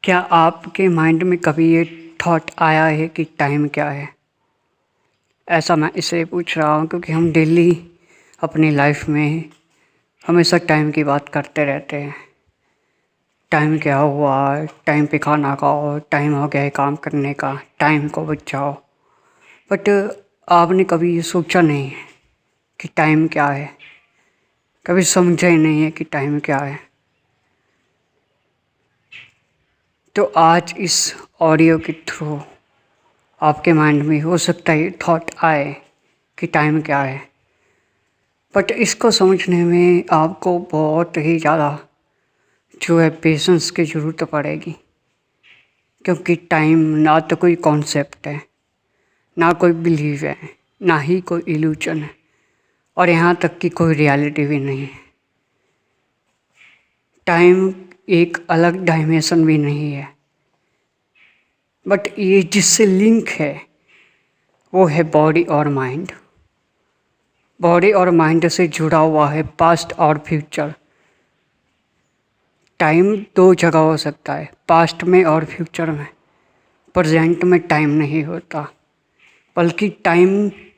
क्या आपके माइंड में कभी ये थॉट आया है कि टाइम क्या है? ऐसा मैं इसलिए पूछ रहा हूँ क्योंकि हम डेली अपनी लाइफ में हमेशा टाइम की बात करते रहते हैं। टाइम क्या हुआ, टाइम पे खाना खाओ, टाइम हो गया है काम करने का, टाइम को बचाओ। बट आपने कभी ये सोचा नहीं है कि टाइम क्या है? कभी समझा ही नहीं है कि टाइम क्या है। तो आज इस ऑडियो के थ्रू आपके माइंड में हो सकता है थॉट आए कि टाइम क्या है। बट इसको समझने में आपको बहुत ही ज़्यादा जो है पेशेंस की ज़रूरत पड़ेगी, क्योंकि टाइम ना तो कोई कॉन्सेप्ट है, ना कोई बिलीव है, ना ही कोई इल्यूजन है, और यहाँ तक कि कोई रियलिटी भी नहीं है। टाइम एक अलग डायमेंशन भी नहीं है, बट ये जिससे लिंक है वो है बॉडी और माइंड। बॉडी और माइंड से जुड़ा हुआ है पास्ट और फ्यूचर। टाइम दो जगह हो सकता है, पास्ट में और फ्यूचर में। प्रेजेंट में टाइम नहीं होता, बल्कि टाइम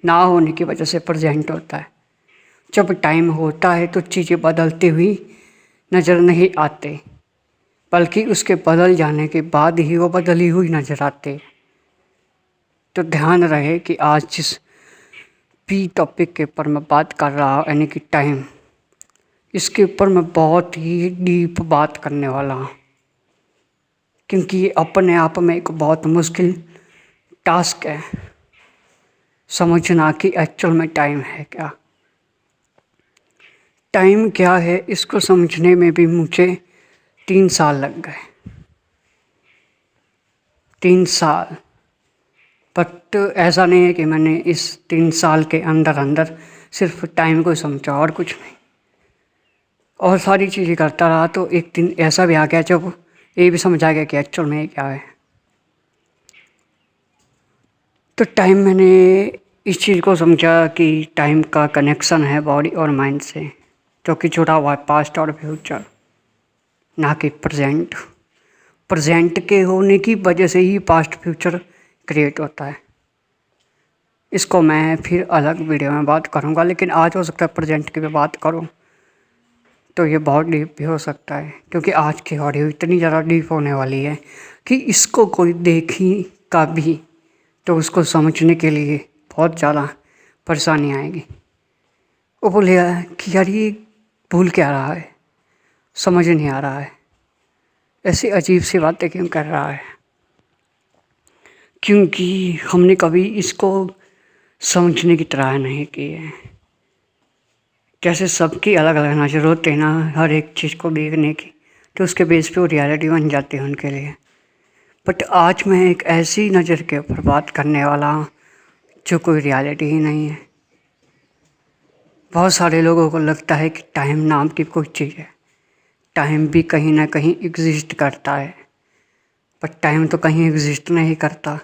ना होने की वजह से प्रेजेंट होता है। जब टाइम होता है तो चीज़ें बदलती हुई नज़र नहीं आते, बल्कि उसके बदल जाने के बाद ही वो बदली हुई नज़र आते। तो ध्यान रहे कि आज जिस पी टॉपिक के ऊपर मैं बात कर रहा हूँ, यानी कि टाइम, इसके ऊपर मैं बहुत ही डीप बात करने वाला हूँ, क्योंकि ये अपने आप में एक बहुत मुश्किल टास्क है समझना कि एक्चुअल में टाइम है क्या। टाइम क्या है इसको समझने में भी मुझे 3 साल लग गए। 3 साल। बट ऐसा नहीं है कि मैंने इस 3 साल के अंदर अंदर सिर्फ टाइम को समझा और कुछ नहीं, और सारी चीज़ें करता रहा। तो एक दिन ऐसा भी आ गया जब ये भी समझ आ गया कि एक्चुअल में क्या है। तो टाइम मैंने इस चीज़ को समझा कि टाइम का कनेक्शन है बॉडी और माइंड से, जो कि जुड़ा हुआ है पास्ट और फ्यूचर, ना कि प्रेजेंट। प्रेजेंट के होने की वजह से ही पास्ट फ्यूचर क्रिएट होता है। इसको मैं फिर अलग वीडियो में बात करूँगा, लेकिन आज हो सकता है प्रेजेंट की भी बात करूँ तो ये बहुत डीप भी हो सकता है, क्योंकि आज की ऑडियो इतनी ज़्यादा डीप होने वाली है कि इसको कोई देखी का भी तो उसको समझने के लिए बहुत ज़्यादा परेशानी आएगी। वो बोलेगा कि यार ये भूल क्या रहा है, समझ नहीं आ रहा है, ऐसी अजीब सी बातें क्यों कर रहा है। क्योंकि हमने कभी इसको समझने की ट्राई नहीं की है। जैसे सबकी अलग अलग नज़र होते हैं ना हर एक चीज़ को देखने की, तो उसके बेस पे वो रियलिटी बन जाती है उनके लिए। बट आज मैं एक ऐसी नज़र के ऊपर बात करने वाला हूँ जो कोई रियलिटी ही नहीं है। बहुत सारे लोगों को लगता है कि टाइम नाम की कोई चीज़ है। टाइम भी कहीं ना कहीं एग्जिस्ट करता है, बट टाइम तो कहीं एग्जिस्ट नहीं करता।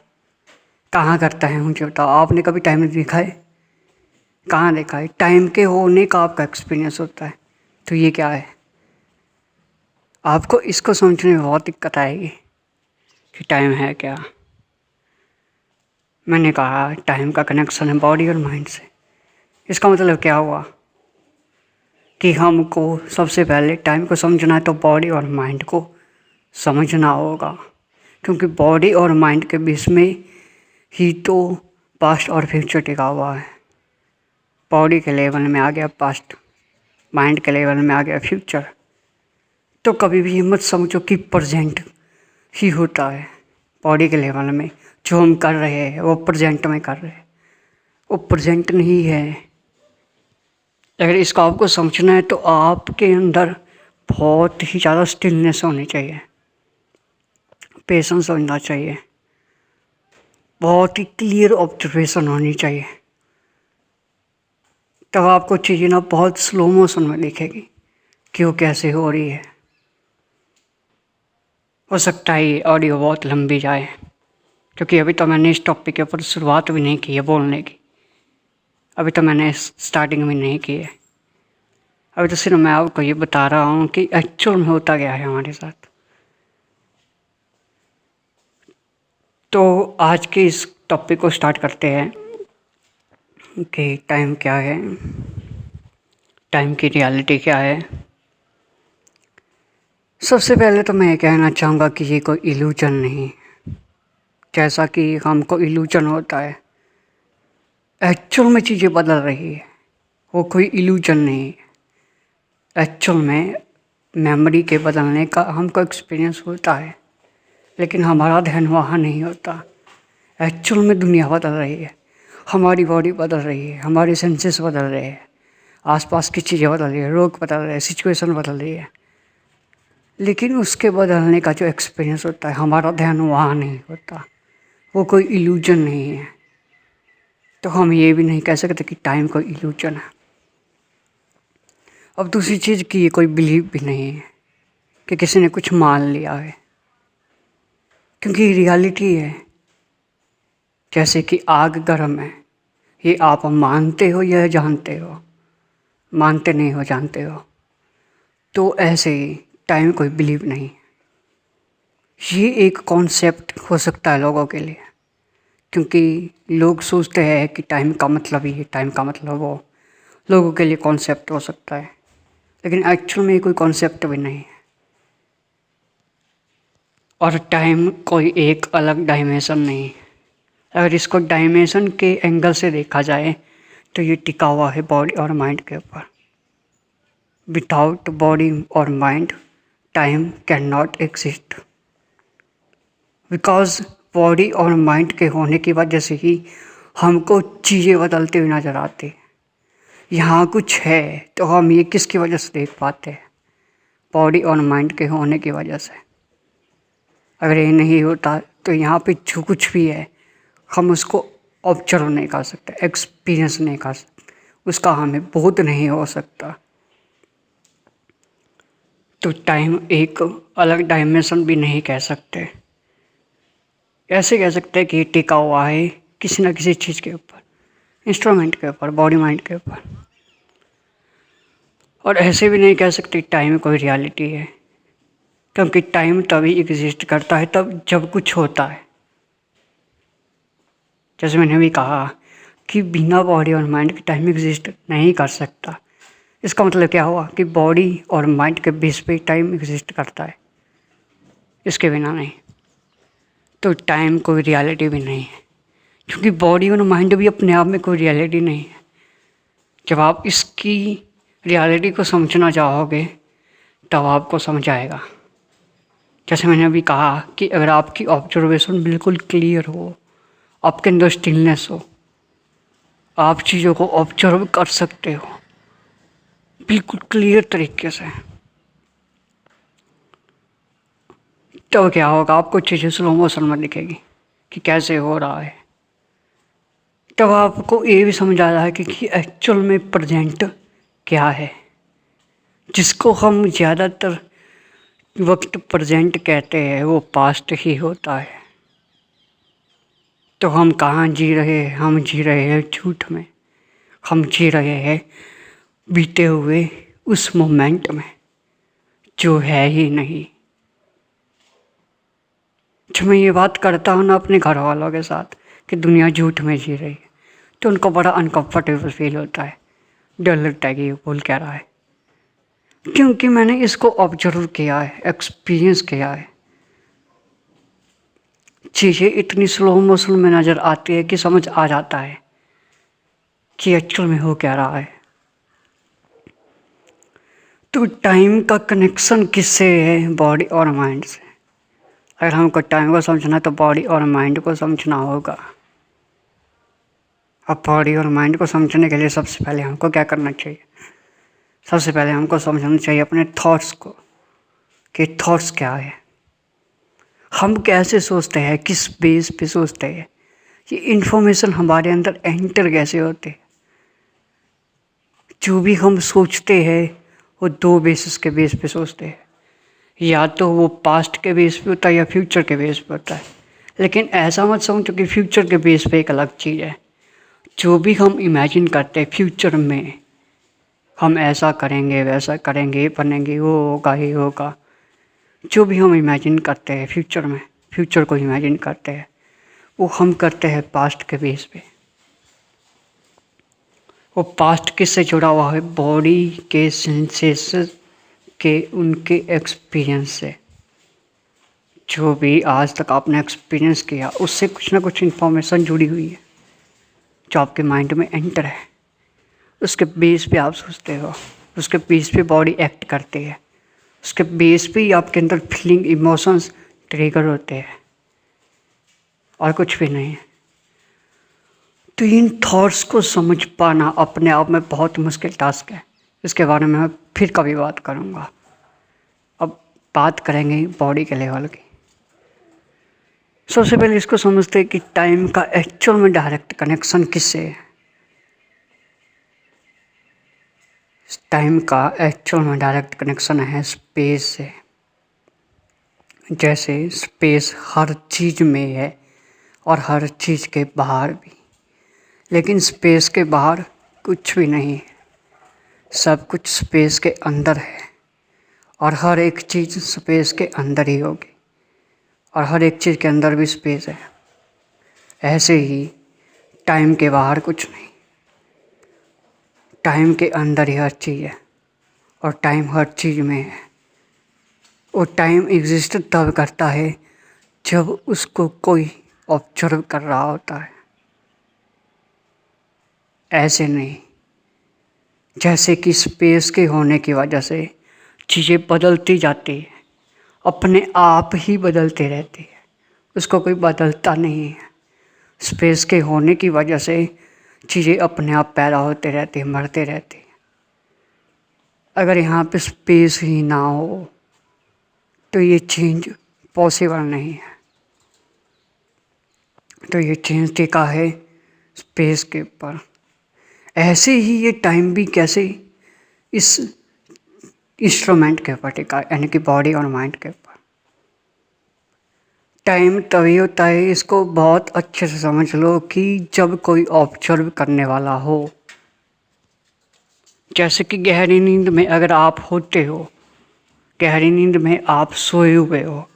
कहाँ करता है मुझे बताओ, आपने कभी टाइम देखा है? कहाँ देखा है? टाइम के होने का आपका एक्सपीरियंस होता है। तो ये क्या है? आपको इसको समझने में बहुत दिक्कत आएगी कि टाइम है क्या। मैंने कहा टाइम का कनेक्शन है बॉडी और माइंड से। इसका मतलब क्या हुआ कि हमको सबसे पहले टाइम को समझना है तो बॉडी और माइंड को समझना होगा, क्योंकि बॉडी और माइंड के बीच में ही तो पास्ट और फ्यूचर टिका हुआ है। बॉडी के लेवल में आ गया पास्ट, माइंड के लेवल में आ गया फ्यूचर। तो कभी भी मत समझो कि प्रेजेंट ही होता है। बॉडी के लेवल में जो हम कर रहे हैं वो प्रेजेंट में कर रहे हैं, वो प्रेजेंट नहीं है। अगर इसको आपको समझना है तो आपके अंदर बहुत ही ज़्यादा स्टिलनेस होनी चाहिए, पेशेंस होना चाहिए, बहुत ही क्लियर ऑब्जर्वेशन होनी चाहिए। तब आपको चीज़ें ना बहुत स्लो मोशन में दिखेगी कि वो कैसे हो रही है। हो सकता है ये ऑडियो बहुत लंबी जाए, क्योंकि अभी तो मैंने इस टॉपिक के ऊपर शुरुआत भी नहीं की है बोलने की। अभी तो मैंने स्टार्टिंग भी नहीं की है। अभी तो सिर्फ मैं आपको ये बता रहा हूँ कि एक्चुअल में होता क्या है हमारे साथ। तो आज के इस टॉपिक को स्टार्ट करते हैं कि टाइम क्या है, टाइम की रियलिटी क्या है। सबसे पहले तो मैं ये कहना चाहूँगा कि ये कोई इल्यूजन नहीं, जैसा कि हमको इल्यूजन होता है। एक्चुअल में चीज़ें बदल रही है, वो कोई इल्यूजन नहीं है। एक्चुअल में मेमोरी के बदलने का हमको एक्सपीरियंस होता है, लेकिन हमारा ध्यान वहाँ नहीं होता। एक्चुअल में दुनिया बदल रही है, हमारी बॉडी बदल रही है, हमारे सेंसेस बदल रहे हैं, आसपास की चीज़ें बदल रही है, लोग बदल रहे हैं, सिचुएशन बदल रही है, लेकिन उसके बदलने का जो एक्सपीरियंस होता है हमारा ध्यान वहाँ नहीं होता। वो कोई इल्यूजन नहीं है। तो हम ये भी नहीं कह सकते कि टाइम कोई इल्यूजन है। अब दूसरी चीज़ की ये कोई बिलीव भी नहीं है कि किसी ने कुछ मान लिया है, क्योंकि रियलिटी है। जैसे कि आग गर्म है, ये आप मानते हो या जानते हो, मानते नहीं हो जानते हो, तो ऐसे ही टाइम कोई बिलीव नहीं। ये एक कॉन्सेप्ट हो सकता है लोगों के लिए, क्योंकि लोग सोचते हैं कि टाइम का मतलब ये, टाइम का मतलब वो, लोगों के लिए कॉन्सेप्ट हो सकता है, लेकिन एक्चुअल में ये कोई कॉन्सेप्ट भी नहीं है। और टाइम कोई एक अलग डायमेंशन नहीं। अगर इसको डायमेंशन के एंगल से देखा जाए तो ये टिका हुआ है बॉडी और माइंड के ऊपर। विदाउट बॉडी और mind time can not exist, because body और माइंड के होने की वजह से ही हमको चीज़ें बदलते हुए नज़र आती हैं। यहाँ कुछ है तो हम ये किसकी वजह से देख पाते हैं? बॉडी और माइंड के होने की वजह से। अगर ये नहीं होता तो यहाँ पे जो कुछ भी है हम उसको ऑब्जर्व नहीं कर सकते, एक्सपीरियंस नहीं कर सकते, उसका हमें बोध नहीं हो सकता। तो टाइम एक अलग डायमेंशन भी नहीं कह सकते, ऐसे कह सकते हैं कि टिका हुआ है किसी न किसी चीज़ के ऊपर, इंस्ट्रूमेंट के ऊपर, बॉडी माइंड के ऊपर। और ऐसे भी नहीं कह सकते टाइम कोई रियलिटी है, क्योंकि टाइम तभी एग्जिस्ट करता है तब जब कुछ होता है। जैसे मैंने भी कहा कि बिना बॉडी और माइंड के टाइम एग्जिस्ट नहीं कर सकता। इसका मतलब क्या हुआ कि बॉडी और माइंड के बेस पे टाइम एग्जिस्ट करता है, इसके बिना नहीं। तो टाइम कोई रियलिटी भी नहीं है, क्योंकि बॉडी और माइंड भी अपने आप में कोई रियलिटी नहीं है। जब आप इसकी रियलिटी को समझना चाहोगे तब आपको समझ आएगा। जैसे मैंने अभी कहा कि अगर आपकी ऑब्जर्वेशन बिल्कुल क्लियर हो, आपके अंदर स्टिलनेस हो, आप चीज़ों को ऑब्जर्व कर सकते हो बिल्कुल क्लियर तरीके से, तो क्या होगा, आपको चीज़ें स्लो मोशन में दिखेगी कि कैसे हो रहा है। तब आपको ये भी समझ आ रहा है कि एक्चुअल में प्रेजेंट क्या है, जिसको हम ज़्यादातर वक्त प्रेजेंट कहते हैं वो पास्ट ही होता है। तो हम कहाँ जी रहे हैं? हम जी रहे हैं झूठ में, हम जी रहे हैं बीते हुए उस मोमेंट में जो है ही नहीं। जब मैं ये बात करता हूँ ना अपने घर वालों के साथ कि दुनिया झूठ में जी रही है, तो उनको बड़ा अनकंफर्टेबल फील होता है, डर लगता है कि ये बोल क्या रहा है, क्योंकि मैंने इसको ऑब्जर्व किया है, एक्सपीरियंस किया है। चीज़ें इतनी स्लो मोशन में नज़र आती है कि समझ आ जाता है कि एक्चुअल में हो क्या रहा है। तो टाइम का कनेक्शन किससे है? बॉडी और माइंड से। अगर हमको टाइम को समझना है तो बॉडी और माइंड को समझना होगा। अब बॉडी और माइंड को समझने के लिए सबसे पहले हमको क्या करना चाहिए? सबसे पहले हमको समझना चाहिए अपने थॉट्स को, कि थॉट्स क्या है, हम कैसे सोचते हैं, किस बेस पे सोचते हैं, ये इन्फॉर्मेशन हमारे अंदर एंटर कैसे होते हैं। जो भी हम सोचते हैं वो दो बेसिस के बेस पे सोचते हैं, या तो वो पास्ट के बेस पे होता है या फ्यूचर के बेस पे होता है। लेकिन ऐसा मत समझो कि फ्यूचर के बेस पे एक अलग चीज़ है। जो भी हम इमेजिन करते हैं फ्यूचर में, हम ऐसा करेंगे, वैसा करेंगे, ये बनेंगे, वो होगा, ये होगा, जो भी हम इमेजिन करते हैं फ्यूचर में, फ्यूचर को इमेजिन करते हैं, वो हम करते हैं पास्ट के बेस पे। वो पास्ट किससे जुड़ा हुआ है? बॉडी के सेंसेस के, उनके एक्सपीरियंस से। जो भी आज तक आपने एक्सपीरियंस किया उससे कुछ ना कुछ इन्फॉर्मेशन जुड़ी हुई है जो आपके माइंड में एंटर है। उसके बेस पे आप सोचते हो, उसके बेस पे बॉडी एक्ट करती है, उसके बेस पे ही आपके अंदर फीलिंग, इमोशंस ट्रिगर होते हैं, और कुछ भी नहीं है। तो इन थॉट्स को समझ पाना अपने आप में बहुत मुश्किल टास्क है। इसके बारे में मैं फिर कभी बात करूँगा। अब बात करेंगे बॉडी के लेवल की। सबसे पहले इसको समझते हैं कि टाइम का एक्चुअल में डायरेक्ट कनेक्शन किससे है। टाइम का एक्चुअल में डायरेक्ट कनेक्शन है स्पेस से। जैसे स्पेस हर चीज़ में है और हर चीज़ के बाहर भी, लेकिन स्पेस के बाहर कुछ भी नहीं है, सब कुछ स्पेस के अंदर है, और हर एक चीज़ स्पेस के अंदर ही होगी, और हर एक चीज़ के अंदर भी स्पेस है। ऐसे ही टाइम के बाहर कुछ नहीं, टाइम के अंदर ही हर चीज़ है, और टाइम हर चीज़ में है। और टाइम एग्जिस्ट तब करता है जब उसको कोई ऑब्जर्व कर रहा होता है, ऐसे नहीं जैसे कि स्पेस के होने की वजह से चीज़ें बदलती जाती है, अपने आप ही बदलती रहती है, उसको कोई बदलता नहीं है। स्पेस के होने की वजह से चीज़ें अपने आप पैदा होते रहती है, मरते रहती है। अगर यहाँ पे स्पेस ही ना हो तो ये चेंज पॉसिबल नहीं है। तो ये चेंज टिका है स्पेस के ऊपर। ऐसे ही ये टाइम भी कैसे इस इंस्ट्रूमेंट के ऊपर टिका, यानी कि बॉडी और माइंड के ऊपर। टाइम तभी होता है, इसको बहुत अच्छे से समझ लो, कि जब कोई ऑब्जर्व करने वाला हो। जैसे कि गहरी नींद में अगर आप होते हो, गहरी नींद में आप सोए हुए हो,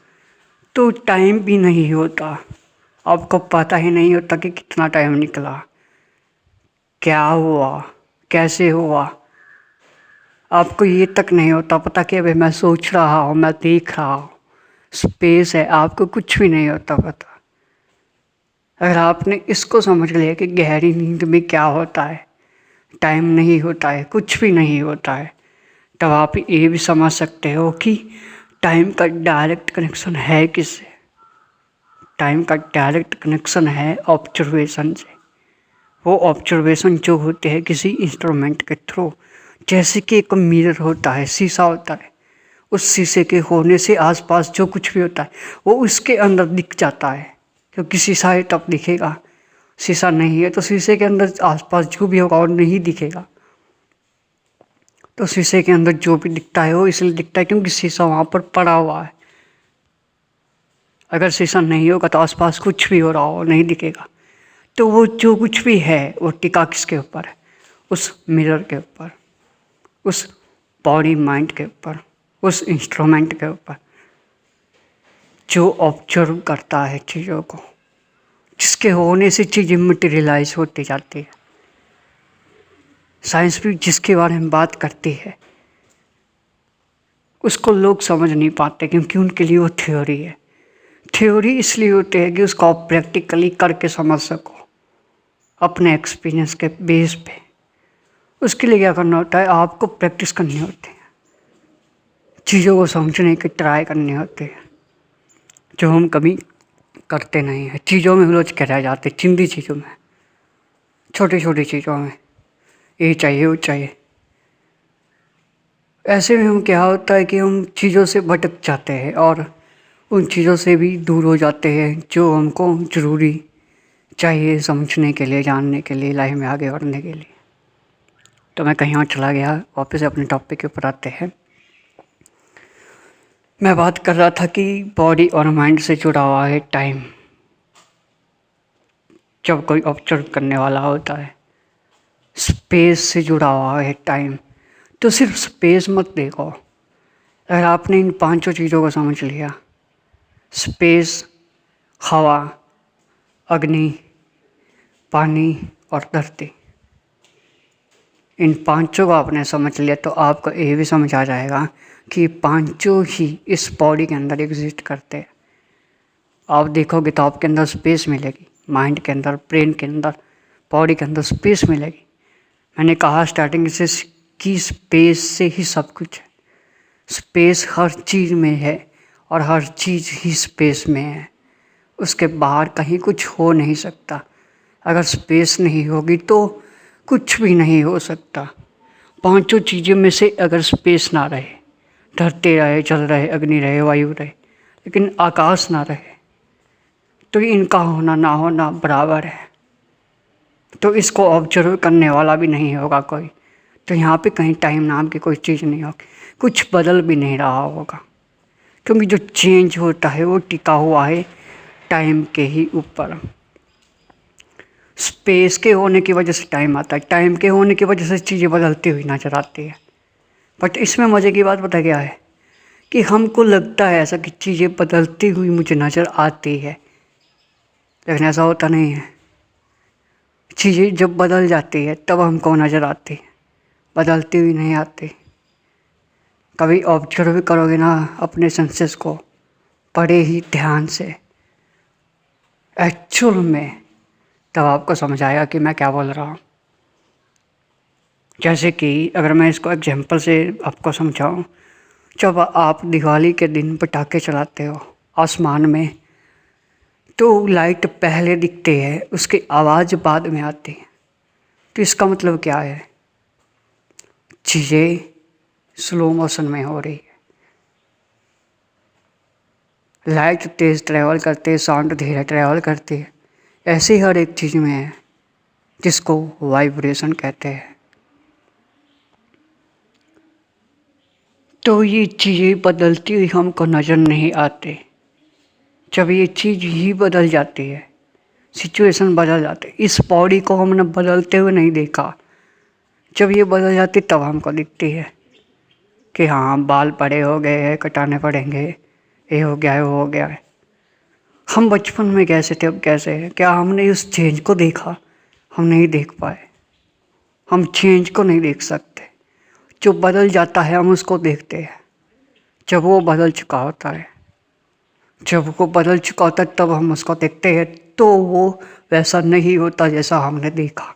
तो टाइम भी नहीं होता, आपको पता ही नहीं होता कि कितना टाइम निकला, क्या हुआ, कैसे हुआ। आपको ये तक नहीं होता पता कि अभी मैं सोच रहा हूँ, मैं देख रहा हूँ, स्पेस है, आपको कुछ भी नहीं होता पता। अगर आपने इसको समझ लिया कि गहरी नींद में क्या होता है, टाइम नहीं होता है, कुछ भी नहीं होता है, तब आप ये भी समझ सकते हो कि टाइम का डायरेक्ट कनेक्शन है किससे। टाइम का डायरेक्ट कनेक्शन है ऑब्जर्वेशन से। वो ऑब्जर्वेशन जो होते हैं किसी इंस्ट्रूमेंट के थ्रू, जैसे कि एक मिरर होता है, शीशा होता है, उस शीशे के होने से आसपास जो कुछ भी होता है वो उसके अंदर दिख जाता है, क्योंकि शीशा है तब दिखेगा, शीशा नहीं है तो शीशे के अंदर आसपास जो भी होगा वो नहीं दिखेगा। तो शीशे के अंदर जो भी दिखता है वो इसलिए दिखता है क्योंकि शीशा वहाँ पर पड़ा हुआ है। अगर शीशा नहीं होगा तो आसपास कुछ भी हो रहा हो नहीं दिखेगा। तो वो जो कुछ भी है वो टिका किसके ऊपर है? उस मिरर के ऊपर, उस बॉडी माइंड के ऊपर, उस इंस्ट्रूमेंट के ऊपर जो ऑब्जर्व करता है चीज़ों को, जिसके होने से चीज़ें मटेरियलाइज होती जाती है। साइंस भी जिसके बारे में बात करती है उसको लोग समझ नहीं पाते, क्योंकि उनके लिए वो थ्योरी है। थ्योरी इसलिए होती है कि उसको आप प्रैक्टिकली करके समझ सको अपने एक्सपीरियंस के बेस पे। उसके लिए क्या करना होता है? आपको प्रैक्टिस करनी होती है, चीज़ों को समझने की ट्राई करनी होती है, जो हम कभी करते नहीं हैं। चीज़ों में उलझ के रह जाते, चिंदी चीज़ों में, छोटी छोटी चीज़ों में, ये चाहिए वो चाहिए। ऐसे में हम क्या होता है कि हम चीज़ों से भटक जाते हैं और उन चीज़ों से भी दूर हो जाते हैं जो हमको ज़रूरी चाहिए समझने के लिए, जानने के लिए, लाइफ में आगे बढ़ने के लिए। तो मैं कहीं और चला गया, वापस अपने टॉपिक के ऊपर आते हैं। मैं बात कर रहा था कि बॉडी और माइंड से जुड़ा हुआ है टाइम। जब कोई ऑब्जर्व करने वाला होता है, स्पेस से जुड़ा हुआ है टाइम। तो सिर्फ स्पेस मत देखो। अगर आपने इन पांचों चीज़ों को समझ लिया, स्पेस, हवा, अग्नि, पानी और धरती। इन पांचों को आपने समझ लिया तो आपको ये भी समझ आ जाएगा कि पांचों ही इस बॉडी के अंदर एग्जिस्ट करते हैं। आप देखोगे तो आपके अंदर स्पेस मिलेगी, माइंड के अंदर, ब्रेन के अंदर, बॉडी के अंदर स्पेस मिलेगी। मैंने कहा स्टार्टिंग से कि स्पेस से ही सब कुछ है। स्पेस हर चीज़ में है और हर चीज़ ही स्पेस में है। उसके बाहर कहीं कुछ हो नहीं सकता। अगर स्पेस नहीं होगी तो कुछ भी नहीं हो सकता। पांचों चीज़ों में से अगर स्पेस ना रहे, धरती रहे, जल रहे, अग्नि रहे, वायु रहे, लेकिन आकाश ना रहे, तो इनका होना ना होना बराबर है। तो इसको ऑब्जर्व करने वाला भी नहीं होगा कोई। तो यहाँ पे कहीं टाइम नाम की कोई चीज़ नहीं होगी, कुछ बदल भी नहीं रहा होगा, क्योंकि जो चेंज होता है वो टिका हुआ है टाइम के ही ऊपर। स्पेस के होने की वजह से टाइम आता है, टाइम के होने की वजह से चीज़ें बदलती हुई नजर आती है। बट इसमें मज़े की बात पता क्या है कि हमको लगता है ऐसा कि चीज़ें बदलती हुई मुझे नज़र आती है, लेकिन ऐसा होता नहीं है। चीज़ें जब बदल जाती है तब हमको नज़र आती है, बदलती हुई नहीं आती। कभी ऑब्जर्व करोगे ना अपने सेंसेस को बड़े ही ध्यान से, एक्चुअल में, तब आपको समझ आएगा कि मैं क्या बोल रहा हूँ। जैसे कि अगर मैं इसको एग्जांपल से आपको समझाऊँ, जब आप दिवाली के दिन पटाखे चलाते हो आसमान में, तो लाइट पहले दिखती है, उसकी आवाज़ बाद में आती है। तो इसका मतलब क्या है? चीज़ें स्लो मोशन में हो रही है। लाइट तेज़ ट्रैवल करती है, साउंड धीरे ट्रैवल करती है। ऐसे ही हर एक चीज़ में है जिसको वाइब्रेशन कहते हैं। तो ये चीज़ें बदलती हुई हमको नज़र नहीं आती। जब ये चीज़ ही बदल जाती है, सिचुएशन बदल जाती है। इस बॉडी को हमने बदलते हुए नहीं देखा, जब ये बदल जाती तब हमको दिखती है कि हाँ बाल बड़े हो गए हैं, कटाने पड़ेंगे, ये हो गया है, वो हो गया है। हम बचपन में कैसे थे, अब कैसे हैं? क्या हमने उस चेंज को देखा? हम नहीं देख पाए। हम चेंज को नहीं देख सकते। जो बदल जाता है हम उसको देखते हैं जब वो बदल चुका होता है। जब वो बदल चुका होता है तब हम उसको देखते हैं, तो वो वैसा नहीं होता जैसा हमने देखा।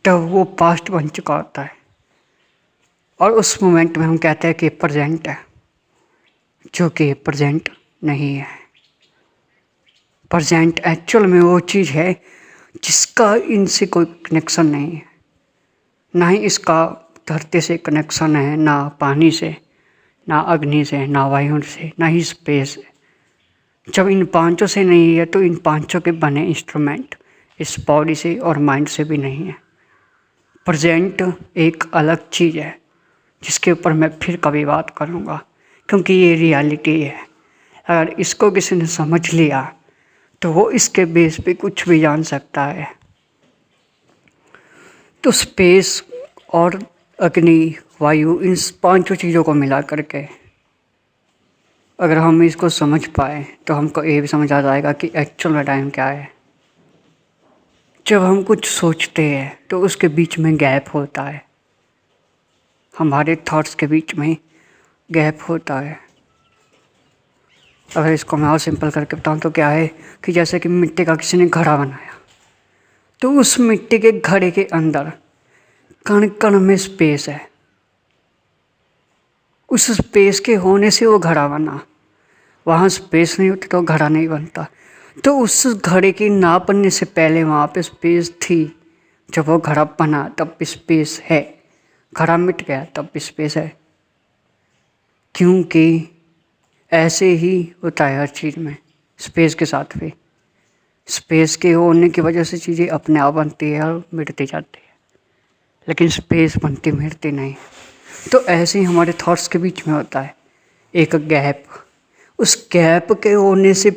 तब वो पास्ट बन चुका होता है और उस मोमेंट में हम कहते हैं कि प्रेजेंट है, जो कि प्रेजेंट नहीं है। प्रेजेंट एक्चुअल में वो चीज़ है जिसका इनसे कोई कनेक्शन नहीं है। ना ही इसका धरती से कनेक्शन है, ना पानी से, ना अग्नि से, ना वायु से, ना ही स्पेस से। जब इन पांचों से नहीं है तो इन पांचों के बने इंस्ट्रूमेंट इस बॉडी से और माइंड से भी नहीं है। प्रेजेंट एक अलग चीज़ है जिसके ऊपर मैं फिर कभी बात करूँगा, क्योंकि ये रियलिटी है। अगर इसको किसी ने समझ लिया तो वो इसके बेस पे कुछ भी जान सकता है। तो स्पेस और अग्नि, वायु, इन पांचों चीज़ों को मिला करके अगर हम इसको समझ पाए तो हमको ये भी समझ आ जाएगा कि एक्चुअल में टाइम क्या है। जब हम कुछ सोचते हैं तो उसके बीच में गैप होता है, हमारे थॉट्स के बीच में गैप होता है। अगर इसको मैं और सिंपल करके बताऊँ तो क्या है कि जैसे कि मिट्टी का किसी ने घड़ा बनाया, तो उस मिट्टी के घड़े के अंदर कण कण में स्पेस है। उस स्पेस के होने से वो घड़ा बना। वहाँ स्पेस नहीं होती तो घड़ा नहीं बनता। तो उस घड़े की ना बनने से पहले वहाँ पे स्पेस थी। जब वो घड़ा बना तब स्पेस है, घड़ा मिट गया तब स्पेस है। क्योंकि ऐसे ही होता है हर चीज़ में, स्पेस के साथ भी। स्पेस के होने की वजह से चीज़ें अपने आप बनती है और मिटती जाती है, लेकिन स्पेस बनती मिटती नहीं। तो ऐसे ही हमारे थॉट्स के बीच में होता है एक गैप। उस गैप के होने से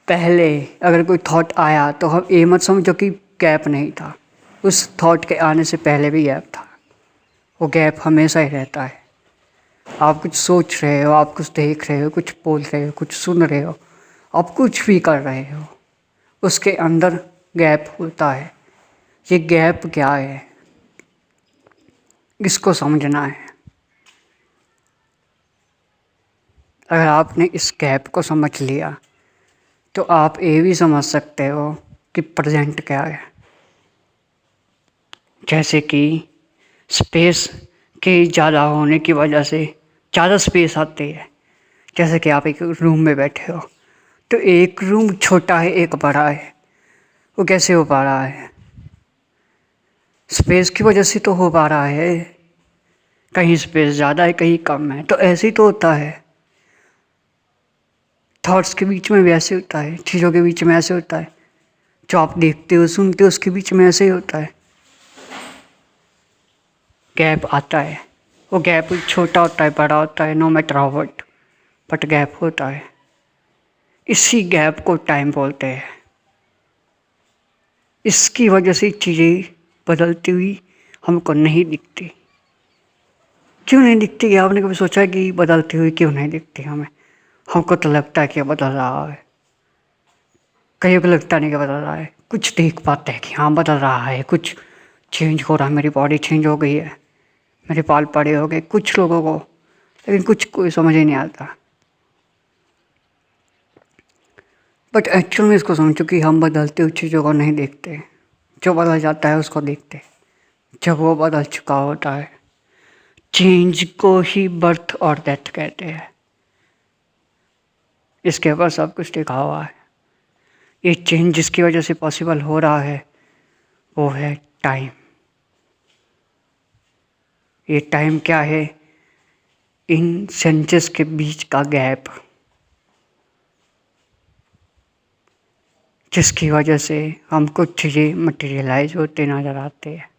पहले अगर कोई थॉट आया तो हम ये मत समझो कि गैप नहीं था। उस थॉट के आने से पहले भी गैप था। वो गैप हमेशा ही रहता है। आप कुछ सोच रहे हो, आप कुछ देख रहे हो, कुछ बोल रहे हो, कुछ सुन रहे हो, आप कुछ भी कर रहे हो, उसके अंदर गैप होता है। ये गैप क्या है, इसको समझना है। अगर आपने इस गैप को समझ लिया तो आप ये भी समझ सकते हो कि प्रेजेंट क्या है। जैसे कि स्पेस के ज़्यादा होने की वजह से ज़्यादा स्पेस आती है। जैसे कि आप एक रूम में बैठे हो तो एक रूम छोटा है एक बड़ा है, वो कैसे हो पा रहा है? स्पेस की वजह से तो हो पा रहा है। कहीं स्पेस ज़्यादा है कहीं कम है, तो ऐसे ही तो होता है। थॉट्स के बीच में भी ऐसे होता है, चीज़ों के बीच में ऐसे होता है, जो आप देखते हो सुनते हो उसके बीच में ऐसे ही होता है। गैप आता है, वो गैप छोटा होता है बड़ा होता है, no matter how what, but gap होता है। इसी गैप को टाइम बोलते हैं। इसकी वजह से चीज़ें बदलती हुई हमको नहीं दिखती। क्यों नहीं दिखती? आपने कभी सोचा है कि बदलती हुई क्यों नहीं दिखती हमें? हमको तो लगता है कि बदल रहा है, कईयों को लगता नहीं कि बदल रहा है। कुछ देख पाते हैं कि हाँ बदल रहा है, कुछ चेंज हो रहा है, मेरी बॉडी चेंज हो गई है, मेरे बाल बड़े हो गए कुछ लोगों को, लेकिन कुछ कोई समझ ही नहीं आता। बट एक्चुअल में इसको समझो कि हम बदलते हुए चीज़ों को नहीं देखते, जो बदल जाता है उसको देखते जब वो बदल चुका होता है। चेंज को ही बर्थ और डेथ कहते हैं। इसके ऊपर सब कुछ लिखा हुआ है। ये चेंज जिसकी वजह से पॉसिबल हो रहा है वो है टाइम। ये टाइम क्या है? इन सेंसेस के बीच का गैप, जिसकी वजह से हम कुछ चीज़ें मटेरियलाइज होते नज़र आते हैं,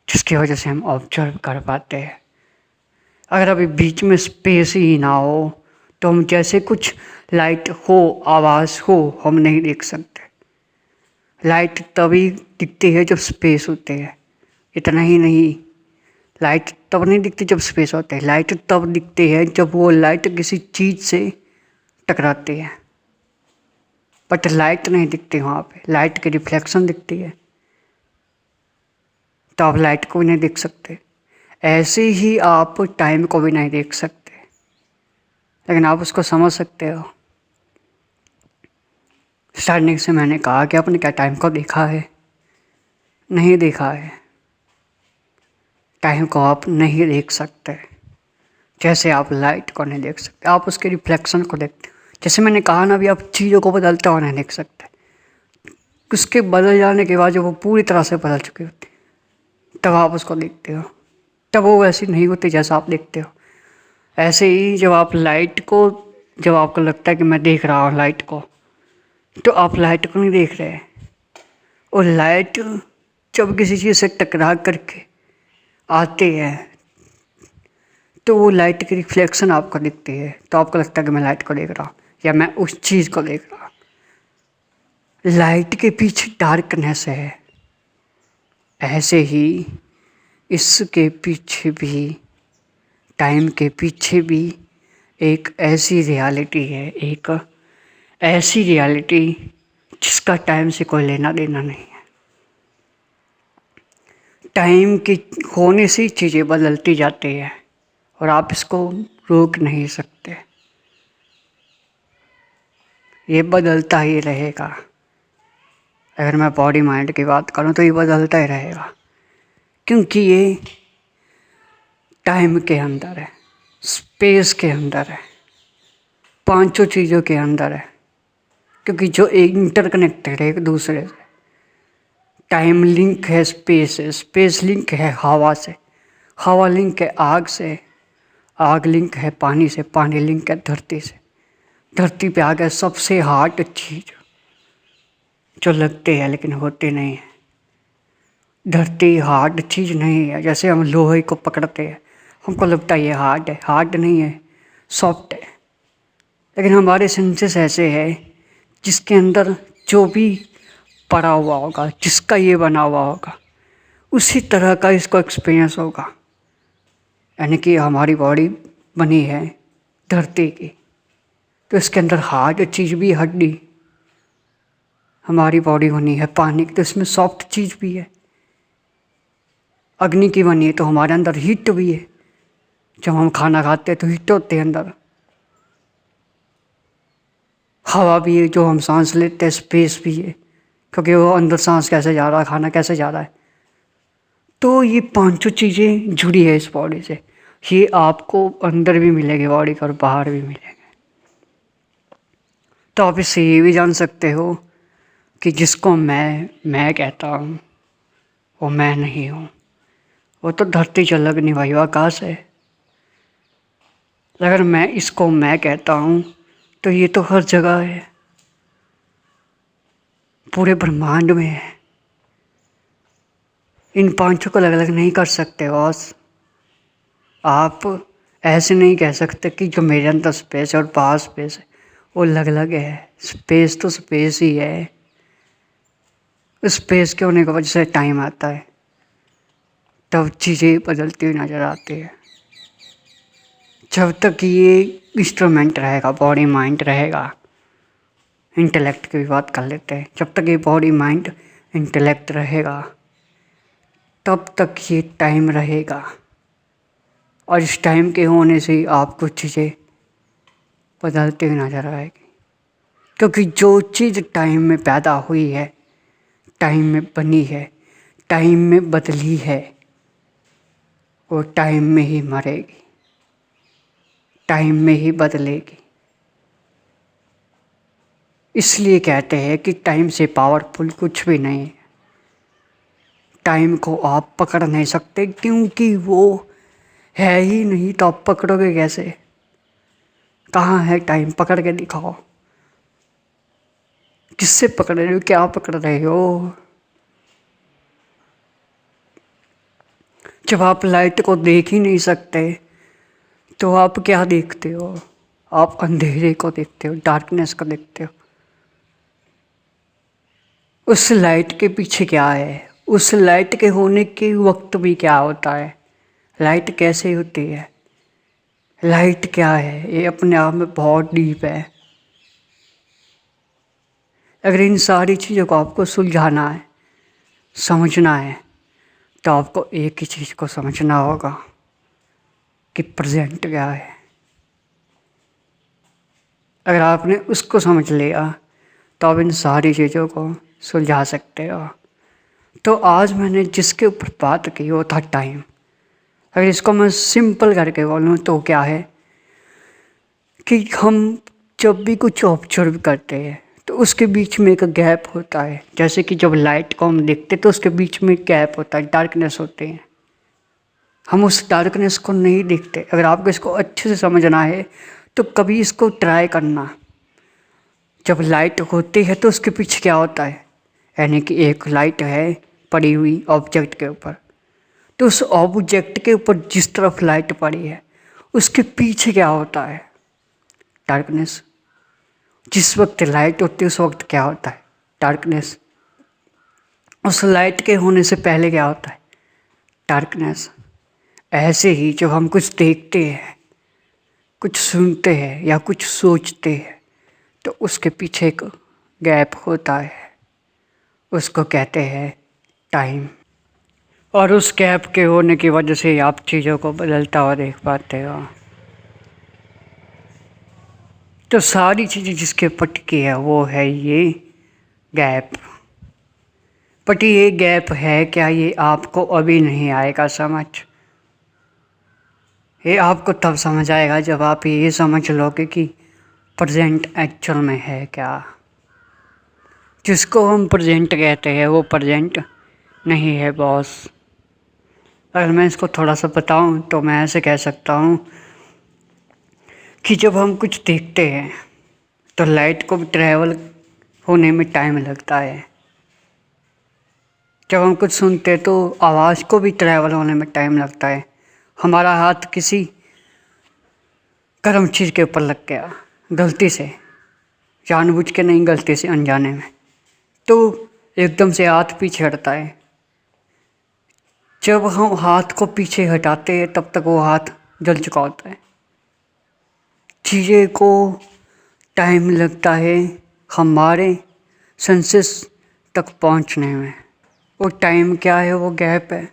जिसकी वजह से हम ऑब्जर्व कर पाते हैं। अगर अभी बीच में स्पेस ही ना हो तो हम जैसे कुछ लाइट हो आवाज़ हो हम नहीं देख सकते। लाइट तभी दिखती है जब स्पेस होते है। इतना ही नहीं, लाइट तब नहीं दिखती जब स्पेस होते है। लाइट तब दिखती है जब वो लाइट किसी चीज़ से टकराती है, बट लाइट नहीं दिखती वहाँ पे, लाइट की रिफ्लेक्शन दिखती है, तो आप लाइट को भी नहीं देख सकते। ऐसे ही आप टाइम को भी नहीं देख सकते, लेकिन आप उसको समझ सकते हो। स्टार्टिंग से मैंने कहा कि आपने क्या टाइम को देखा है? नहीं देखा है। टाइम को आप नहीं देख सकते, जैसे आप लाइट को नहीं देख सकते, आप उसके रिफ्लेक्शन को देखते। जैसे मैंने कहा ना, अभी आप चीज़ों को बदलते हुए नहीं देख सकते। उसके बदल जाने के बाद जब वो पूरी तरह से बदल चुकी होती तब आप उसको देखते हो, तब वो वैसी नहीं होती जैसा आप देखते हो। ऐसे ही जब आप लाइट को, जब आपको लगता है कि मैं देख रहा हूँ लाइट को, तो आप लाइट को नहीं देख रहे। और लाइट जब किसी चीज़ से टकरा करके आती है तो वो लाइट की रिफ्लेक्शन आपको दिखती है, तो आपको लगता है कि मैं लाइट को देख रहा हूँ या मैं उस चीज़ को देख रहा हूँ। लाइट के पीछे डार्कनेस है। ऐसे ही इसके पीछे भी, टाइम के पीछे भी एक ऐसी रियलिटी है, एक ऐसी रियलिटी जिसका टाइम से कोई लेना देना नहीं है। टाइम के होने से चीज़ें बदलती जाती है और आप इसको रोक नहीं सकते। ये बदलता ही रहेगा। अगर मैं बॉडी माइंड की बात करूं तो ये बदलता ही रहेगा, क्योंकि ये टाइम के अंदर है, स्पेस के अंदर है, पांचों चीज़ों के अंदर है, क्योंकि जो इंटरकनेक्टेड है एक दूसरे से। टाइम लिंक है स्पेस से, स्पेस लिंक है हवा से, हवा लिंक है आग से, आग लिंक है पानी से, पानी लिंक है धरती से, धरती पे आ गया सबसे हार्ड चीज जो लगते हैं लेकिन होते नहीं है। धरती हार्ड चीज़ नहीं है। जैसे हम लोहे को पकड़ते हैं, हमको लगता है ये हार्ड है, हार्ड नहीं है, सॉफ्ट है। लेकिन हमारे सेंसेस ऐसे है जिसके अंदर जो भी पड़ा हुआ होगा, जिसका ये बना हुआ होगा, उसी तरह का इसको एक्सपीरियंस होगा। यानी कि हमारी बॉडी बनी है धरती की, तो इसके अंदर हार्ड चीज़ भी, हड्डी हमारी बॉडी बनी है पानी की, तो इसमें सॉफ्ट चीज़ भी है। अग्नि की बनी है तो हमारे अंदर हीट भी है। जब हम खाना खाते हैं तो हीट होते हैं अंदर। हवा भी है जो हम सांस लेते हैं, स्पेस भी है, क्योंकि वो अंदर सांस कैसे जा रहा है, खाना कैसे जा रहा है। तो ये पांचों चीज़ें जुड़ी है इस बॉडी से। ये आपको अंदर भी मिलेगी बॉडी का और बाहर भी मिलेगी। तो आप इससे ये भी जान सकते हो कि जिसको मैं कहता हूँ वो मैं नहीं हूँ। वो तो धरती से अलग नहीं भाई, वो आकाश है। अगर मैं इसको मैं कहता हूँ तो ये तो हर जगह है, पूरे ब्रह्मांड में है। इन पांचों को अलग अलग नहीं कर सकते बॉस। आप ऐसे नहीं कह सकते कि जो मेरे अंदर स्पेस है और बाहर स्पेस है वो अलग अलग है। स्पेस तो स्पेस ही है। स्पेस के होने की वजह से टाइम आता है, तब चीज़ें बदलती हुई नज़र आती है। जब तक ये इंस्ट्रूमेंट रहेगा, बॉडी माइंड रहेगा, इंटेलेक्ट की भी बात कर लेते हैं, जब तक ये बॉडी माइंड इंटेलेक्ट रहेगा तब तक ये टाइम रहेगा। और इस टाइम के होने से आपको चीज़ें बदलती हुई नजर आएगी, क्योंकि जो चीज़ टाइम में पैदा हुई है, टाइम में बनी है, टाइम में बदली है, वो टाइम में ही मरेगी, टाइम में ही बदलेगी। इसलिए कहते हैं कि टाइम से पावरफुल कुछ भी नहीं है। टाइम को आप पकड़ नहीं सकते क्योंकि वो है ही नहीं, तो आप पकड़ोगे कैसे? कहाँ है टाइम? पकड़ के दिखाओ। किससे पकड़ रहे हो? क्या पकड़ रहे हो? जब आप लाइट को देख ही नहीं सकते तो आप क्या देखते हो? आप अंधेरे को देखते हो, डार्कनेस को देखते हो। उस लाइट के पीछे क्या है? उस लाइट के होने के वक्त भी क्या होता है? लाइट कैसे होती है? लाइट क्या है? ये अपने आप में बहुत डीप है। अगर इन सारी चीज़ों को आपको सुलझाना है, समझना है, तो आपको एक ही चीज़ को समझना होगा कि प्रेजेंट क्या है। अगर आपने उसको समझ लिया तो आप इन सारी चीज़ों को सुलझा सकते हो। तो आज मैंने जिसके ऊपर बात की वो था टाइम। अगर इसको मैं सिंपल करके बोलूँ तो क्या है कि हम जब भी कुछ ऑब्जर्व करते हैं तो उसके बीच में एक गैप होता है। जैसे कि जब लाइट को हम देखते तो उसके बीच में गैप होता है, डार्कनेस होते हैं। हम उस डार्कनेस को नहीं देखते। अगर आपको इसको अच्छे से समझना है तो कभी इसको ट्राई करना। जब लाइट होती है तो उसके पीछे क्या होता है, यानी कि एक लाइट है पड़ी हुई ऑब्जेक्ट के ऊपर, तो उस ऑब्जेक्ट के ऊपर जिस तरफ लाइट पड़ी है उसके पीछे क्या होता है? डार्कनेस। जिस वक्त लाइट होती है उस वक्त क्या होता है? डार्कनेस। उस लाइट के होने से पहले क्या होता है? डार्कनेस। ऐसे ही जब हम कुछ देखते हैं, कुछ सुनते हैं या कुछ सोचते हैं तो उसके पीछे एक गैप होता है, उसको कहते हैं टाइम। और उस गैप के होने की वजह से आप चीज़ों को बदलता हुआ देख पाते हो। तो सारी चीज़ें जिसके पटकी है वो है ये गैप। बट ये गैप है क्या, ये आपको अभी नहीं आएगा समझ। ये आपको तब समझ आएगा जब आप ये समझ लोगे कि प्रेजेंट एक्चुअल में है क्या। जिसको हम प्रेजेंट कहते हैं वो प्रेजेंट नहीं है बॉस। अगर मैं इसको थोड़ा सा बताऊं तो मैं ऐसे कह सकता हूं कि जब हम कुछ देखते हैं तो लाइट को भी ट्रैवल होने में टाइम लगता है। जब हम कुछ सुनते हैं तो आवाज़ को भी ट्रैवल होने में टाइम लगता है। हमारा हाथ किसी गर्म चीज़ के ऊपर लग गया गलती से, जानबूझ के नहीं, गलती से, अनजाने में, तो एकदम से हाथ पीछे हटता है। जब हम हाथ को पीछे हटाते हैं तब तक वो हाथ जल चुका होता है। चीज़ें को टाइम लगता है हमारे सेंसेस तक पहुंचने में। वो टाइम क्या है, वो गैप है।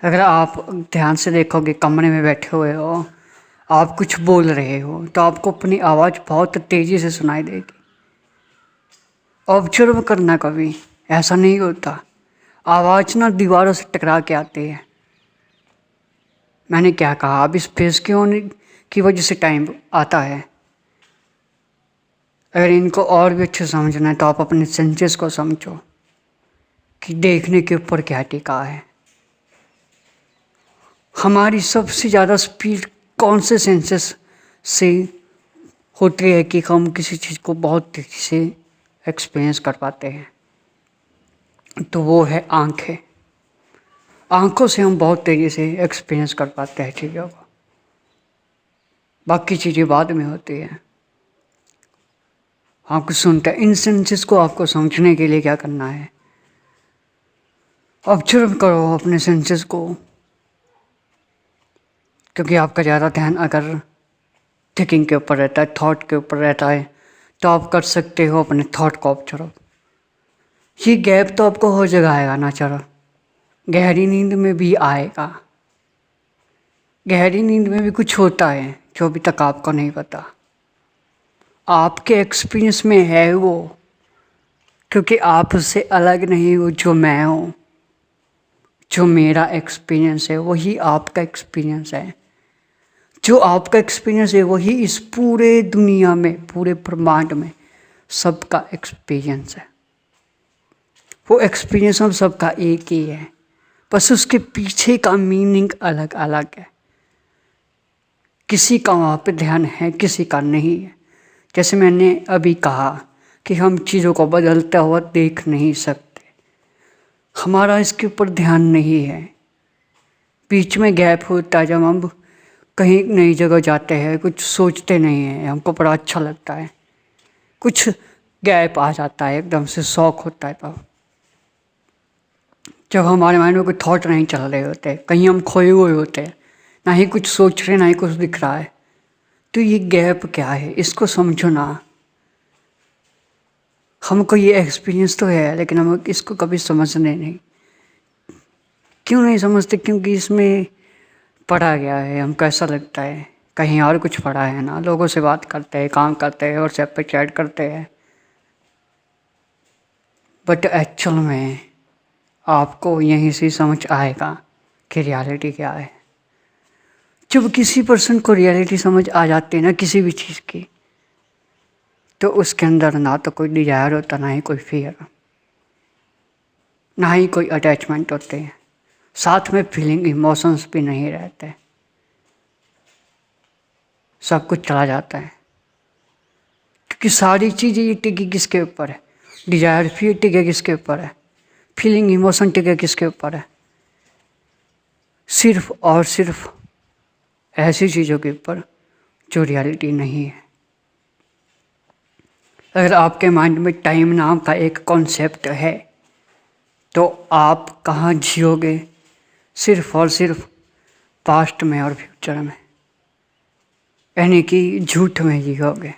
अगर आप ध्यान से देखोगे, कमरे में बैठे हुए हो, आप कुछ बोल रहे हो तो आपको अपनी आवाज़ बहुत तेज़ी से सुनाई देगी। ऑब्जर्व करना, कभी ऐसा नहीं होता। आवाज़ ना दीवारों से टकरा के आती है। मैंने क्या कहा, अब स्पेस के होने की वजह से टाइम आता है। अगर इनको और भी अच्छे समझना है तो आप अपने सेंसेस को समझो कि देखने के ऊपर क्या टिका है। हमारी सबसे ज़्यादा स्पीड कौन से सेंसेस से होती है कि हम किसी चीज़ को बहुत तेज़ी से एक्सपीरियंस कर पाते हैं? तो वो है आँखें। आँखों से हम बहुत तेज़ी से एक्सपीरियंस कर पाते हैं चीज़ों को। बाकी चीज़ें बाद में होती हैं। आपको सुनते हैं। इन सेंसेस को आपको समझने के लिए क्या करना है, ऑब्जर्व करो अपने सेंसेस को। क्योंकि आपका ज़्यादा ध्यान अगर थिंकिंग के ऊपर रहता है, थॉट के ऊपर रहता है, तो आप कर सकते हो अपने थॉट को ऑब्जर्व। ये गैप तो आपको हो जगह आएगा ना, चलो गहरी नींद में भी आएगा। गहरी नींद में भी कुछ होता है जो अभी तक आपको नहीं पता। आपके एक्सपीरियंस में है वो, क्योंकि आप उससे अलग नहीं हो। जो मैं हूँ, जो मेरा एक्सपीरियंस है वही आपका एक्सपीरियंस है। जो आपका एक्सपीरियंस है वही इस पूरे दुनिया में, पूरे ब्रह्मांड में सबका एक्सपीरियंस है। वो एक्सपीरियंस हम सबका एक ही है, बस उसके पीछे का मीनिंग अलग अलग है। किसी का वहाँ पे ध्यान है, किसी का नहीं है। जैसे मैंने अभी कहा कि हम चीज़ों को बदलता हुआ देख नहीं सकते, हमारा इसके ऊपर ध्यान नहीं है। बीच में गैप होता है जब हम कहीं नई जगह जाते हैं, कुछ सोचते नहीं हैं, हमको बड़ा अच्छा लगता है, कुछ गैप आ जाता है, एकदम से शौक होता है। तब जब हमारे माइंड में कोई थॉट नहीं चल रहे होते, कहीं हम खोए हुए होते हैं, ना ही कुछ सोच रहे, ना ही कुछ दिख रहा है, तो ये गैप क्या है, इसको समझो ना। हमको ये एक्सपीरियंस तो है, लेकिन हम इसको कभी समझने नहीं। क्यों नहीं समझते? क्योंकि इसमें पढ़ा गया है, हमको ऐसा लगता है कहीं और कुछ पढ़ा है ना। लोगों से बात करते हैं, काम करते हैं, व्हाट्सएप पे चैट करते हैं, बट एक्चुअल में आपको यहीं से समझ आएगा कि रियलिटी क्या है। जब किसी पर्सन को रियलिटी समझ आ जाती है ना किसी भी चीज़ की, तो उसके अंदर ना तो कोई डिजायर होता, ना ही कोई फियर, ना ही कोई अटैचमेंट होते हैं, साथ में फीलिंग, इमोशंस भी नहीं रहते। सब कुछ चला जाता है, क्योंकि सारी चीज़ें ये टिकी किसके ऊपर है? डिजायर, फियर टिके किसके ऊपर है? फीलिंग, इमोशन टिके किसके ऊपर है? सिर्फ और सिर्फ ऐसी चीज़ों के ऊपर जो रियलिटी नहीं है। अगर आपके माइंड में टाइम नाम का एक कॉन्सेप्ट है, तो आप कहाँ जियोगे? सिर्फ और सिर्फ पास्ट में और फ्यूचर में, यानी कि झूठ में जियोगे,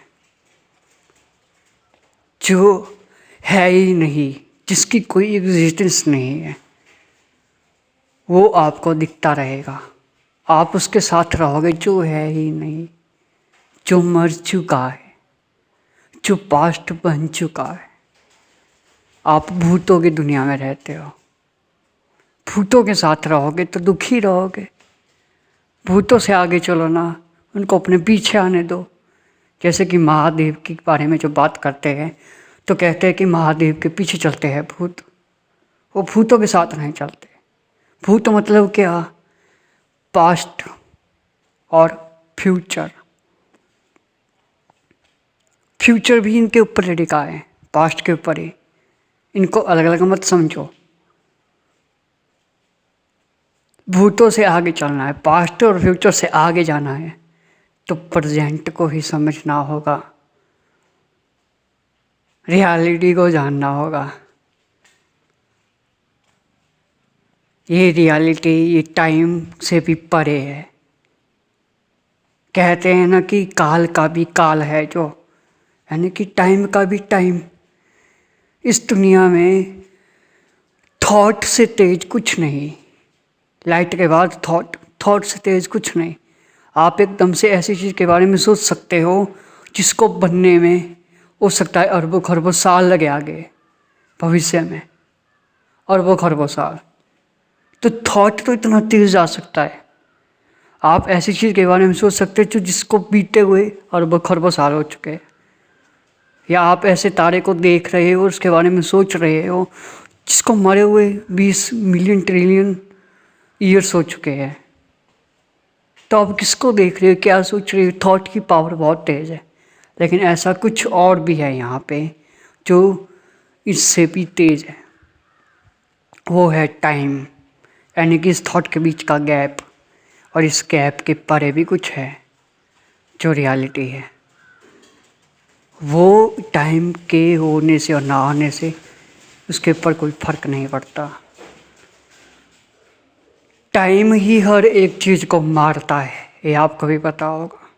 जो है ही नहीं, जिसकी कोई एग्जिस्टेंस नहीं है, वो आपको दिखता रहेगा। आप उसके साथ रहोगे जो है ही नहीं, जो मर चुका है, जो पास्ट बन चुका है। आप भूतों की दुनिया में रहते हो, भूतों के साथ रहोगे तो दुखी रहोगे। भूतों से आगे चलो ना, उनको अपने पीछे आने दो। जैसे कि महादेव के बारे में जो बात करते हैं, तो कहते हैं कि महादेव के पीछे चलते हैं भूत, वो भूतों के साथ नहीं चलते। भूत मतलब क्या? पास्ट और फ्यूचर। फ्यूचर भी इनके ऊपर टिका है, पास्ट के ऊपर ही। इनको अलग अलग मत समझो। भूतों से आगे चलना है, पास्ट और फ्यूचर से आगे जाना है, तो प्रेजेंट को ही समझना होगा, रियलिटी को जानना होगा। ये रियलिटी, ये टाइम से भी परे है। कहते हैं ना कि काल का भी काल है जो, यानी कि टाइम का भी टाइम। इस दुनिया में थॉट से तेज कुछ नहीं, लाइट के बाद थॉट से तेज कुछ नहीं। आप एकदम से ऐसी चीज़ के बारे में सोच सकते हो जिसको बनने में हो सकता है अरबों खरबों साल लगे आगे भविष्य में, अरबों खरबों साल। तो थॉट तो इतना तेज आ सकता है। आप ऐसी चीज़ के बारे में सोच सकते हो जिसको बीते हुए अरबों खरबों साल हो चुके हैं, या आप ऐसे तारे को देख रहे हो उसके बारे में सोच रहे हो जिसको मरे हुए 20 मिलियन ट्रिलियन ईयर्स हो चुके हैं। तो आप किसको देख रहे हो, क्या सोच रहे हो? थॉट की पावर बहुत तेज़ है। लेकिन ऐसा कुछ और भी है यहाँ पे जो इससे भी तेज़ है, वो है टाइम। यानी कि इस थॉट के बीच का गैप, और इस गैप के परे भी कुछ है जो रियलिटी है। वो टाइम के होने से और ना होने से उसके ऊपर कोई फर्क नहीं पड़ता। टाइम ही हर एक चीज़ को मारता है, ये आपको भी पता होगा,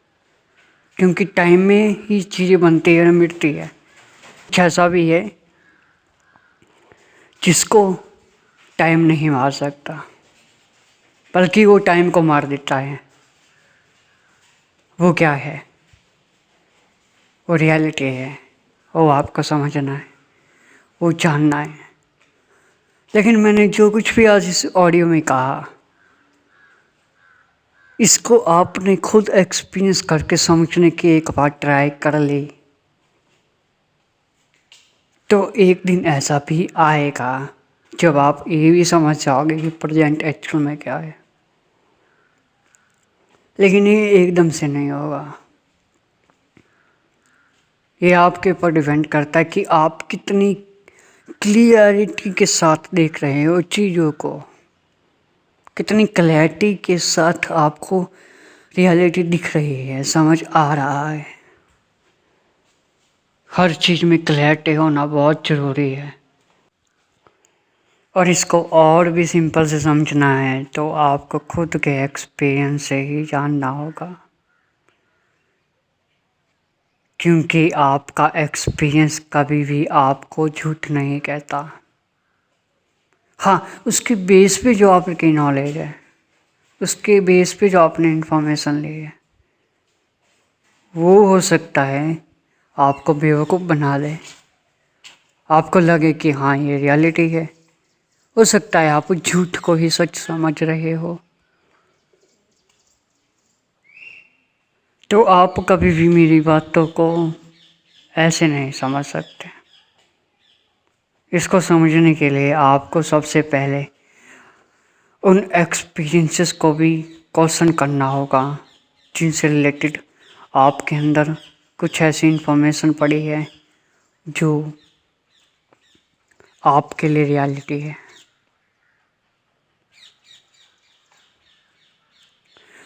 क्योंकि टाइम में ही चीज़ें बनती है और मिटती है। कुछ ऐसा भी है जिसको टाइम नहीं मार सकता, बल्कि वो टाइम को मार देता है। वो क्या है? वो रियलिटी है। वो आपको समझना है, वो जानना है। लेकिन मैंने जो कुछ भी आज इस ऑडियो में कहा, इसको आपने खुद एक्सपीरियंस करके समझने की एक बार ट्राई कर ली, तो एक दिन ऐसा भी आएगा जब आप ये भी समझ जाओगे कि प्रेजेंट एक्चुअल में क्या है। लेकिन ये एकदम से नहीं होगा। ये आपके ऊपर डिपेंड करता है कि आप कितनी क्लियरिटी के साथ देख रहे हो चीज़ों को, कितनी क्लैरिटी के साथ आपको रियलिटी दिख रही है, समझ आ रहा है। हर चीज़ में क्लैरिटी होना बहुत ज़रूरी है। और इसको और भी सिंपल से समझना है तो आपको खुद के एक्सपीरियंस से ही जानना होगा, क्योंकि आपका एक्सपीरियंस कभी भी आपको झूठ नहीं कहता। हाँ, उसके बेस पे जो आपकी नॉलेज है, उसके बेस पे जो आपने इन्फॉर्मेशन ली है, वो हो सकता है आपको बेवकूफ़ बना दे, आपको लगे कि हाँ ये रियलिटी है। हो सकता है आप झूठ को ही सच समझ रहे हो। तो आप कभी भी मेरी बातों को ऐसे नहीं समझ सकते। इसको समझने के लिए आपको सबसे पहले उन एक्सपीरियंसेस को भी क्वेश्चन करना होगा जिनसे रिलेटेड आपके अंदर कुछ ऐसी इंफॉर्मेशन पड़ी है जो आपके लिए रियलिटी है।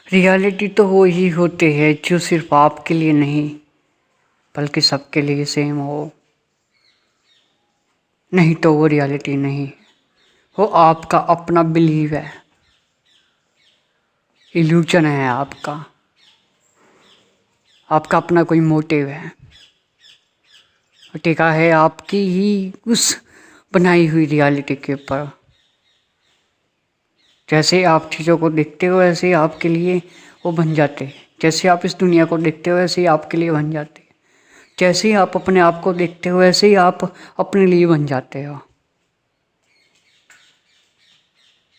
रियलिटी तो वो ही होते हैं जो सिर्फ आपके लिए नहीं बल्कि सबके लिए सेम हो, नहीं तो वो रियलिटी नहीं, वो आपका अपना बिलीव है, इल्यूजन है आपका अपना कोई मोटिव है, टिका है आपकी ही उस बनाई हुई रियलिटी के ऊपर। जैसे आप चीज़ों को देखते हो वैसे ही आपके लिए वो बन जाते हैं। जैसे आप इस दुनिया को देखते हो वैसे ही आपके लिए बन जाते हैं। जैसे ही आप अपने आप को देखते हो वैसे ही आप अपने लिए बन जाते हो।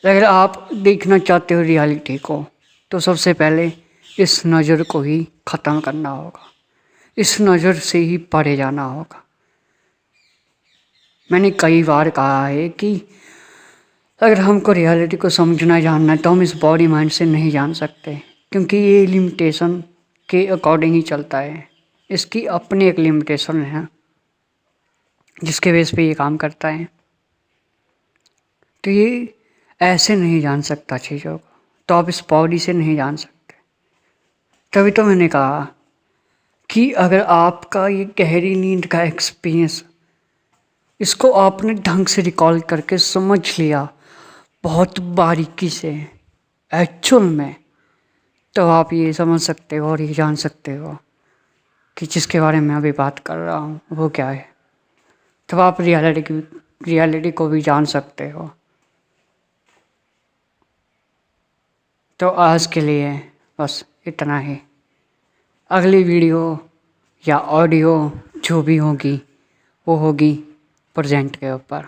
अगर आप देखना चाहते हो रियलिटी को तो सबसे पहले इस नज़र को ही ख़त्म करना होगा, इस नज़र से ही परे जाना होगा। मैंने कई बार कहा है कि अगर हमको रियलिटी को समझना जानना है तो हम इस बॉडी माइंड से नहीं जान सकते, क्योंकि ये लिमिटेशन के अकॉर्डिंग ही चलता है। इसकी अपनी एक लिमिटेशन है जिसके बेस पे ये काम करता है। तो ये ऐसे नहीं जान सकता चीज़ों को, तो आप इस बॉडी से नहीं जान सकते। तभी तो मैंने कहा कि अगर आपका ये गहरी नींद का एक्सपीरियंस, इसको आपने ढंग से रिकॉल करके समझ लिया बहुत बारीकी से एक्चुअल में, तो आप ये समझ सकते हो और ये जान सकते हो कि जिसके बारे में अभी बात कर रहा हूँ वो क्या है, तब आप रियलिटी को भी जान सकते हो। तो आज के लिए बस इतना ही। अगली वीडियो या ऑडियो जो भी होगी वो होगी प्रेजेंट के ऊपर।